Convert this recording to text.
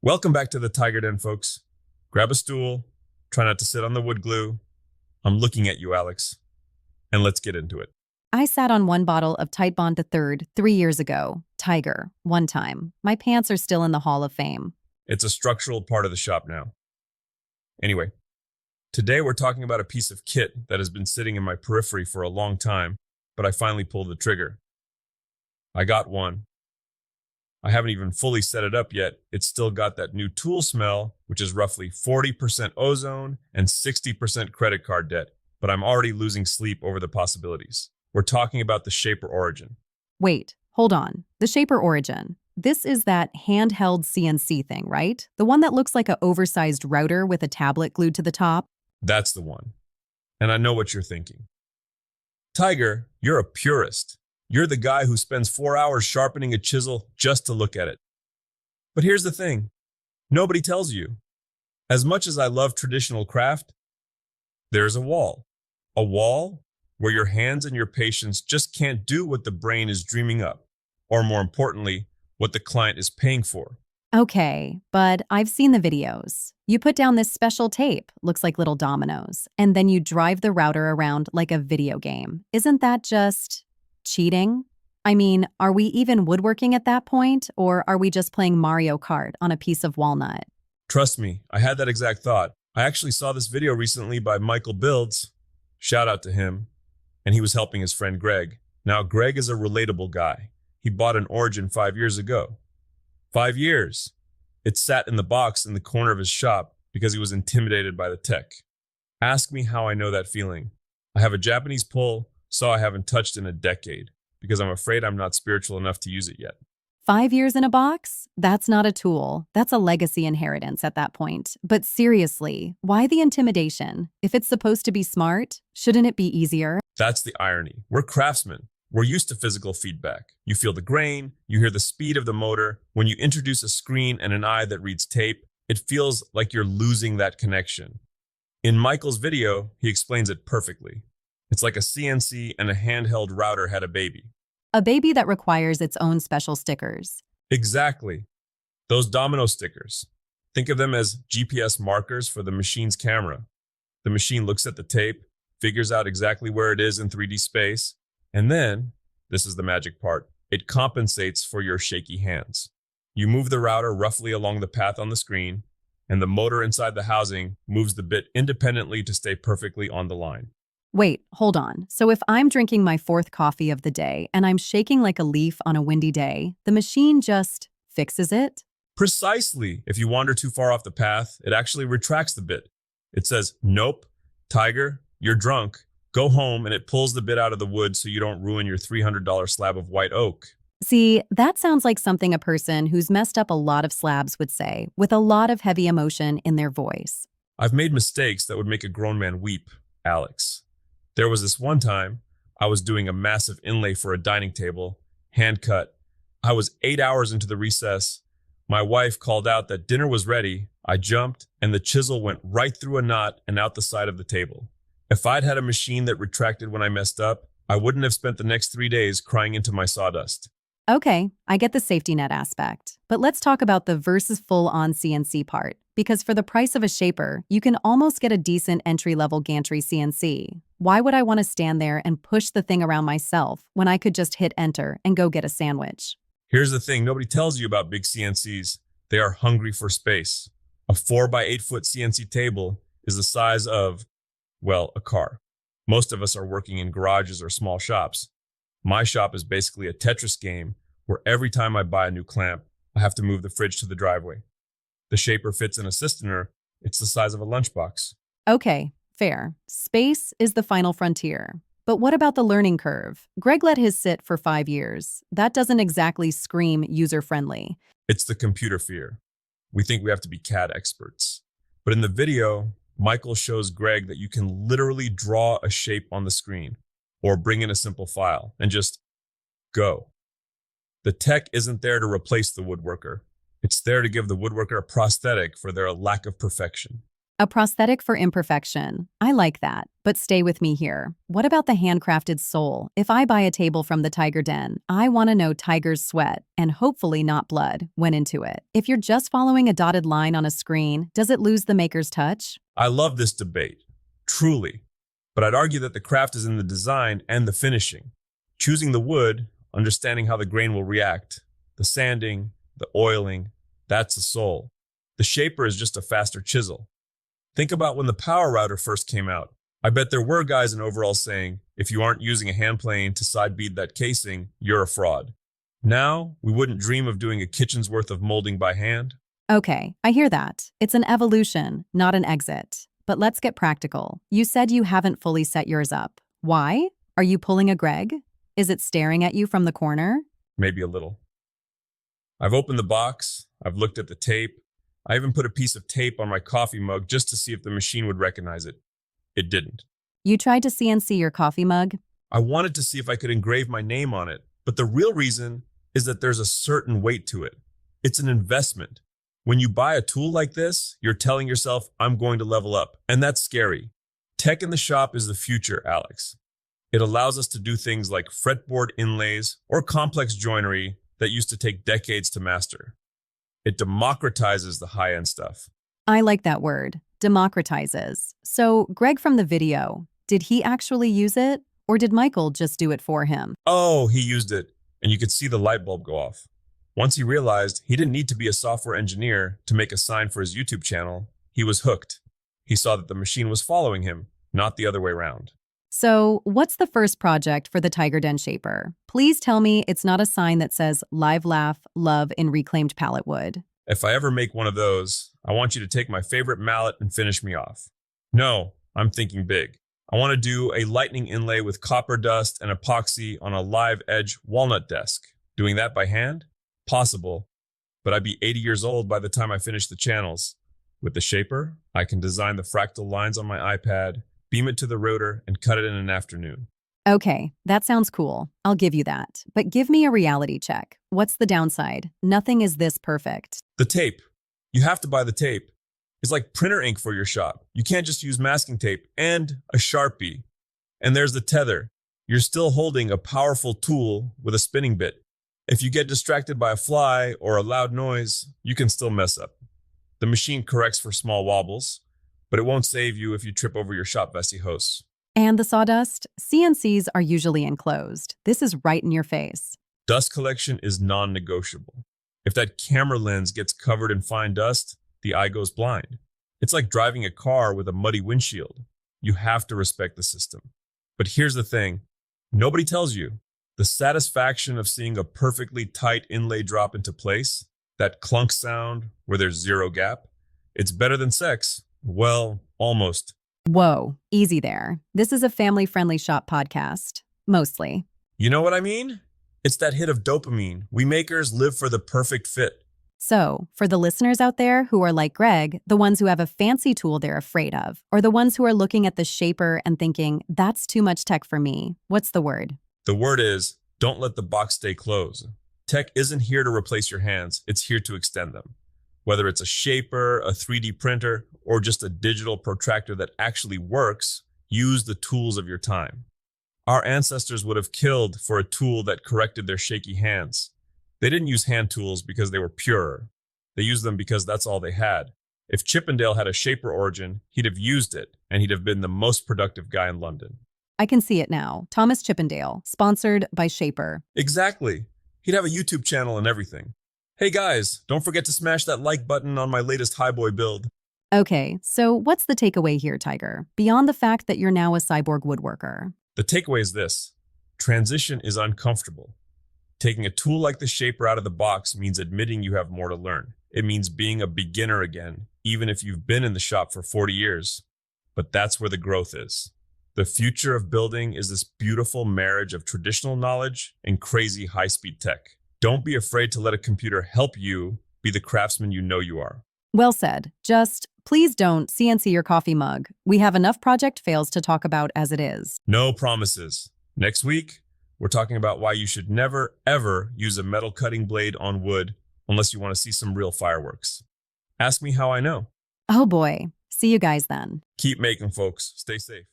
Welcome back to the Tiger Den, folks. Grab a stool, try not to sit on the wood glue. I'm looking at you, Alex, and let's get into it. I sat on one bottle of Tight Bond to Third 3 years ago, Tiger, one time. My pants are still in the Hall of Fame. It's a structural part of the shop now. Anyway, today we're talking about a piece of kit that has been sitting in my periphery for a long time, but I finally pulled the trigger. I got one. I haven't even fully set it up yet. It's still got that new tool smell, which is roughly 40% ozone and 60% credit card debt, but I'm already losing sleep over the possibilities. We're talking about the Shaper Origin. Wait, hold on. The Shaper Origin. This is that handheld CNC thing, right? The one that looks like an oversized router with a tablet glued to the top? That's the one. And I know what you're thinking. Tiger, you're a purist. You're the guy who spends 4 hours sharpening a chisel just to look at it. But here's the thing. Nobody tells you. As much as I love traditional craft, there's a wall. A wall where your hands and your patience just can't do what the brain is dreaming up, or more importantly, what the client is paying for. Okay, but I've seen the videos. You put down this special tape, looks like little dominoes, and then you drive the router around like a video game. Isn't that just cheating? I mean, are we even woodworking at that point, or are we just playing Mario Kart on a piece of walnut? Trust me, I had that exact thought. I actually saw this video recently by Michael Builds. Shout out to him. And he was helping his friend Greg. Now, Greg is a relatable guy. He bought an Origin 5 years ago. 5 years. It sat in the box in the corner of his shop because he was intimidated by the tech. Ask me how I know that feeling. I have a Japanese pull, so I haven't touched in a decade because I'm afraid I'm not spiritual enough to use it yet. 5 years in a box? That's not a tool. That's a legacy inheritance at that point. But seriously, why the intimidation? If it's supposed to be smart, shouldn't it be easier? That's the irony. We're craftsmen. We're used to physical feedback. You feel the grain, you hear the speed of the motor. When you introduce a screen and an eye that reads tape, it feels like you're losing that connection. In Michael's video, he explains it perfectly. It's like a CNC and a handheld router had a baby. A baby that requires its own special stickers. Exactly. Those domino stickers. Think of them as GPS markers for the machine's camera. The machine looks at the tape, figures out exactly where it is in 3D space, and then, this is the magic part, it compensates for your shaky hands. You move the router roughly along the path on the screen, and the motor inside the housing moves the bit independently to stay perfectly on the line. Wait, hold on. So if I'm drinking my fourth coffee of the day and I'm shaking like a leaf on a windy day, the machine just fixes it? Precisely. If you wander too far off the path, it actually retracts the bit. It says, nope, Tiger, you're drunk. Go home, and it pulls the bit out of the wood so you don't ruin your $300 slab of white oak. See, that sounds like something a person who's messed up a lot of slabs would say, with a lot of heavy emotion in their voice. I've made mistakes that would make a grown man weep, Alex. There was this one time I was doing a massive inlay for a dining table, hand cut. I was 8 hours into the recess. My wife called out that dinner was ready. I jumped, and the chisel went right through a knot and out the side of the table. If I'd had a machine that retracted when I messed up, I wouldn't have spent the next 3 days crying into my sawdust. Okay, I get the safety net aspect. But let's talk about the versus full-on CNC part, because for the price of a shaper, you can almost get a decent entry-level gantry CNC. Why would I want to stand there and push the thing around myself when I could just hit enter and go get a sandwich? Here's the thing nobody tells you about big CNCs. They are hungry for space. A 4 by 8 foot CNC table is the size of, well, a car. Most of us are working in garages or small shops. My shop is basically a Tetris game where every time I buy a new clamp, I have to move the fridge to the driveway. The shaper fits in a Cisterner. It's the size of a lunchbox. Okay, fair. Space is the final frontier. But what about the learning curve? Greg let his sit for 5 years. That doesn't exactly scream user-friendly. It's the computer fear. We think we have to be CAD experts. But in the video, Michael shows Greg that you can literally draw a shape on the screen or bring in a simple file and just go. The tech isn't there to replace the woodworker. It's there to give the woodworker a prosthetic for their lack of perfection. A prosthetic for imperfection. I like that. But stay with me here. What about the handcrafted soul? If I buy a table from the Tiger Den, I want to know Tiger's sweat, and hopefully not blood, went into it. If you're just following a dotted line on a screen, does it lose the maker's touch? I love this debate, truly. But I'd argue that the craft is in the design and the finishing. Choosing the wood, understanding how the grain will react, the sanding, the oiling, that's the soul. The shaper is just a faster chisel. Think about when the power router first came out. I bet there were guys in overalls saying, if you aren't using a hand plane to side bead that casing, you're a fraud. Now, we wouldn't dream of doing a kitchen's worth of molding by hand. Okay, I hear that. It's an evolution, not an exit. But let's get practical. You said you haven't fully set yours up. Why? Are you pulling a Greg? Is it staring at you from the corner? Maybe a little. I've opened the box, I've looked at the tape, I even put a piece of tape on my coffee mug just to see if the machine would recognize it. It didn't. You tried to CNC your coffee mug? I wanted to see if I could engrave my name on it, but the real reason is that there's a certain weight to it. It's an investment. When you buy a tool like this, you're telling yourself, I'm going to level up, and that's scary. Tech in the shop is the future, Alex. It allows us to do things like fretboard inlays or complex joinery that used to take decades to master. It democratizes the high-end stuff. I like that word, democratizes. So, Greg from the video, did he actually use it? Or did Michael just do it for him? Oh, he used it, and you could see the light bulb go off. Once he realized he didn't need to be a software engineer to make a sign for his YouTube channel, he was hooked. He saw that the machine was following him, not the other way around. So, what's the first project for the Tiger Den Shaper? Please tell me it's not a sign that says live laugh, love in reclaimed pallet wood. If I ever make one of those, I want you to take my favorite mallet and finish me off. No, I'm thinking big. I want to do a lightning inlay with copper dust and epoxy on a live edge walnut desk. Doing that by hand? Possible, but I'd be 80 years old by the time I finish the channels. With the Shaper, I can design the fractal lines on my iPad, beam it to the router, and cut it in an afternoon. Okay, that sounds cool. I'll give you that. But give me a reality check. What's the downside? Nothing is this perfect. The tape. You have to buy the tape. It's like printer ink for your shop. You can't just use masking tape and a Sharpie. And there's the tether. You're still holding a powerful tool with a spinning bit. If you get distracted by a fly or a loud noise, you can still mess up. The machine corrects for small wobbles, but it won't save you if you trip over your shop vesti hosts. And the sawdust? CNCs are usually enclosed. This is right in your face. Dust collection is non-negotiable. If that camera lens gets covered in fine dust, the eye goes blind. It's like driving a car with a muddy windshield. You have to respect the system. But here's the thing. Nobody tells you. The satisfaction of seeing a perfectly tight inlay drop into place, that clunk sound where there's zero gap, it's better than sex. Well, almost. Whoa, easy there. This is a family-friendly shop podcast. Mostly. You know what I mean? It's that hit of dopamine. We makers live for the perfect fit. So, for the listeners out there who are like Greg, the ones who have a fancy tool they're afraid of, or the ones who are looking at the Shaper and thinking, that's too much tech for me, what's the word? The word is, don't let the box stay closed. Tech isn't here to replace your hands, it's here to extend them. Whether it's a Shaper, a 3D printer, or just a digital protractor that actually works, use the tools of your time. Our ancestors would have killed for a tool that corrected their shaky hands. They didn't use hand tools because they were purer. They used them because that's all they had. If Chippendale had a Shaper origin, he'd have used it, and he'd have been the most productive guy in London. I can see it now. Thomas Chippendale, sponsored by Shaper. Exactly. He'd have a YouTube channel and everything. Hey guys, don't forget to smash that like button on my latest highboy build. Okay, so what's the takeaway here, Tiger? Beyond the fact that you're now a cyborg woodworker. The takeaway is this. Transition is uncomfortable. Taking a tool like the Shaper out of the box means admitting you have more to learn. It means being a beginner again, even if you've been in the shop for 40 years. But that's where the growth is. The future of building is this beautiful marriage of traditional knowledge and crazy high-speed tech. Don't be afraid to let a computer help you be the craftsman you know you are. Well said. Just please don't CNC your coffee mug. We have enough project fails to talk about as it is. No promises. Next week, we're talking about why you should never, ever use a metal cutting blade on wood unless you want to see some real fireworks. Ask me how I know. Oh boy. See you guys then. Keep making, folks. Stay safe.